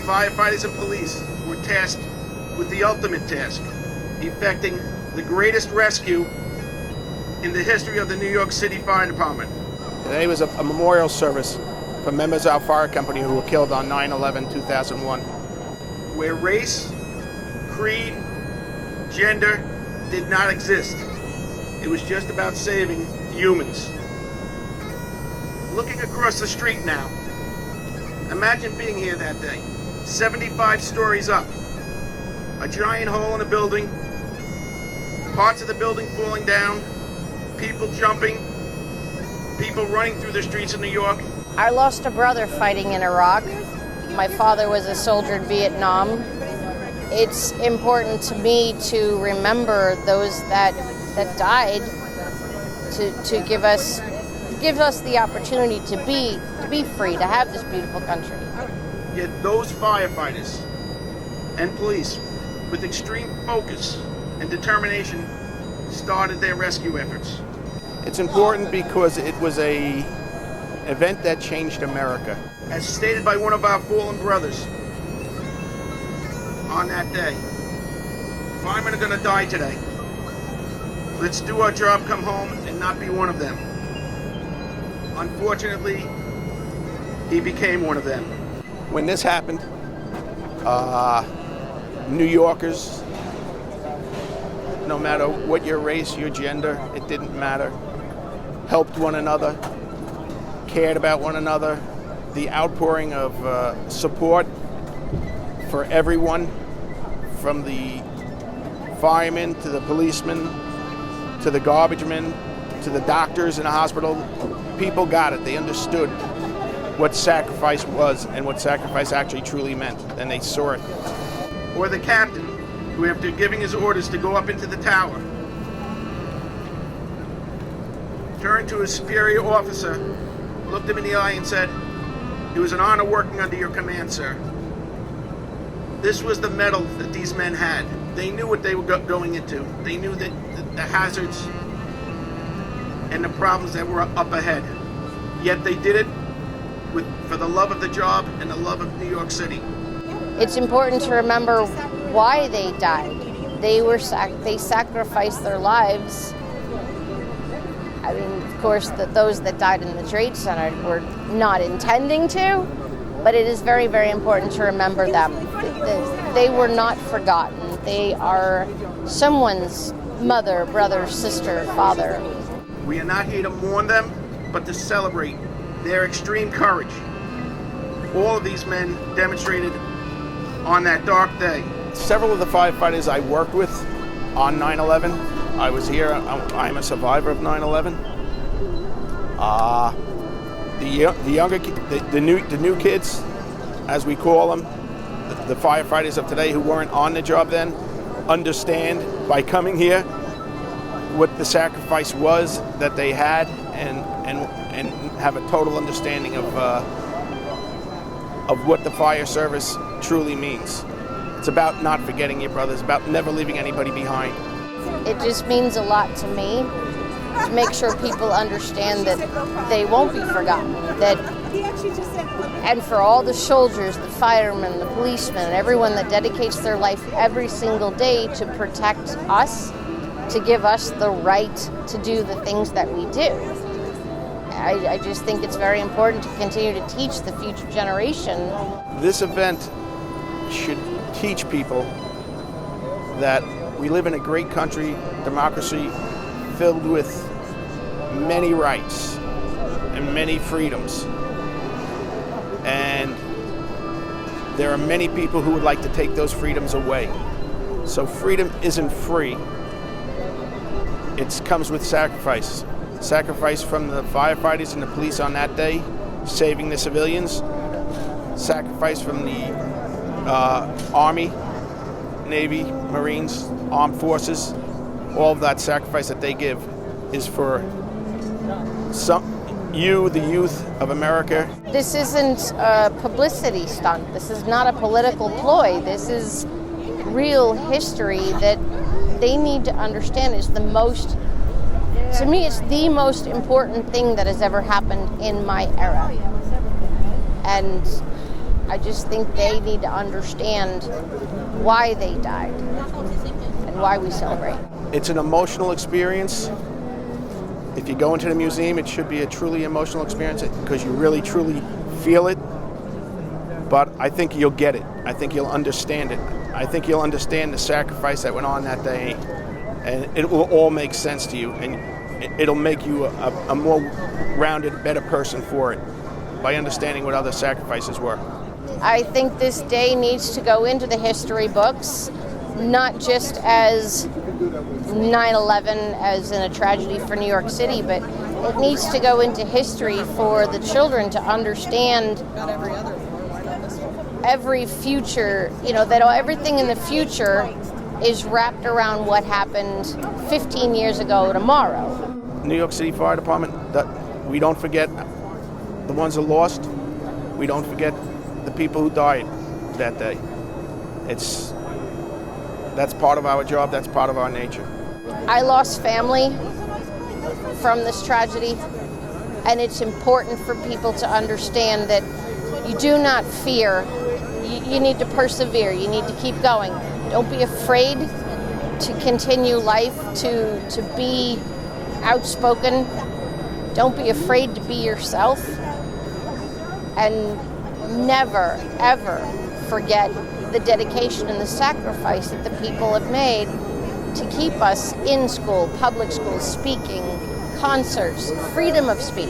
firefighters and police were tasked with the ultimate task, effecting the greatest rescue in the history of the New York City Fire Department. Today was a memorial service for members of our fire company who were killed on 9/11/2001. Where race, creed, gender did not exist. It was just about saving humans. Looking across the street now, imagine being here that day, 75 stories up, a giant hole in a building, parts of the building falling down, people jumping, people running through the streets of New York. I lost a brother fighting in Iraq. My father was a soldier in Vietnam. It's important to me to remember those that died to give us the opportunity to be free, to have this beautiful country. Yet those firefighters and police, with extreme focus and determination, started their rescue efforts. It's important because it was an event that changed America. As stated by one of our fallen brothers on that day, firemen are going to die today. Let's do our job, come home, and not be one of them. Unfortunately, he became one of them. When this happened, New Yorkers, no matter what your race, your gender, it didn't matter, helped one another, cared about one another. The outpouring of support for everyone, from the firemen to the policemen to the garbage men to the doctors in the hospital, people got it. They understood what sacrifice was and what sacrifice actually truly meant, and they saw it. Or the captain, who after giving his orders to go up into the tower, turned to his superior officer, looked him in the eye and said, "It was an honor working under your command, sir." This was the mettle that these men had. They knew what they were going into. They knew that the hazards and the problems that were up ahead. Yet they did it for the love of the job and the love of New York City. It's important to remember why they died. They sacrificed their lives. I mean, of course, those that died in the Trade Center were not intending to, but it is very, very important to remember them. They were not forgotten. They are someone's mother, brother, sister, father. We are not here to mourn them, but to celebrate their extreme courage. All of these men demonstrated on that dark day. Several of the firefighters I worked with on 9/11, I was here, I'm a survivor of 9/11. The new kids, as we call them, the firefighters of today who weren't on the job then, understand by coming here what the sacrifice was that they had, and have a total understanding of what the fire service truly means. It's about not forgetting your brothers, about never leaving anybody behind. It just means a lot to me to make sure people understand that they won't be forgotten. And for all the soldiers, the firemen, the policemen, and everyone that dedicates their life every single day to protect us, to give us the right to do the things that we do. I just think it's very important to continue to teach the future generation. This event should teach people that we live in a great country, democracy, filled with many rights and many freedoms. And there are many people who would like to take those freedoms away. So freedom isn't free. It comes with sacrifice. Sacrifice from the firefighters and the police on that day, saving the civilians. Sacrifice from the Army, Navy, Marines, Armed Forces. All of that sacrifice that they give is for you, the youth of America. This isn't a publicity stunt. This is not a political ploy. This is real history that they need to understand is the most, to me, it's the most important thing that has ever happened in my era. And I just think they need to understand why they died and why we celebrate. It's an emotional experience. If you go into the museum, it should be a truly emotional experience because you really, truly feel it. But I think you'll get it. I think you'll understand it. I think you'll understand the sacrifice that went on that day, and it will all make sense to you, and it'll make you a more rounded, better person for it by understanding what other sacrifices were. I think this day needs to go into the history books, not just as 9/11 as in a tragedy for New York City, but it needs to go into history for the children to understand every future, that everything in the future is wrapped around what happened 15 years ago tomorrow. New York City Fire Department, we don't forget the ones who lost. We don't forget the people who died that day. That's part of our job, that's part of our nature. I lost family from this tragedy, and it's important for people to understand that you do not fear. You need to persevere. You need to keep going. Don't be afraid to continue life, to be outspoken. Don't be afraid to be yourself. And never, ever forget the dedication and the sacrifice that the people have made to keep us in school, public schools, speaking, concerts, freedom of speech.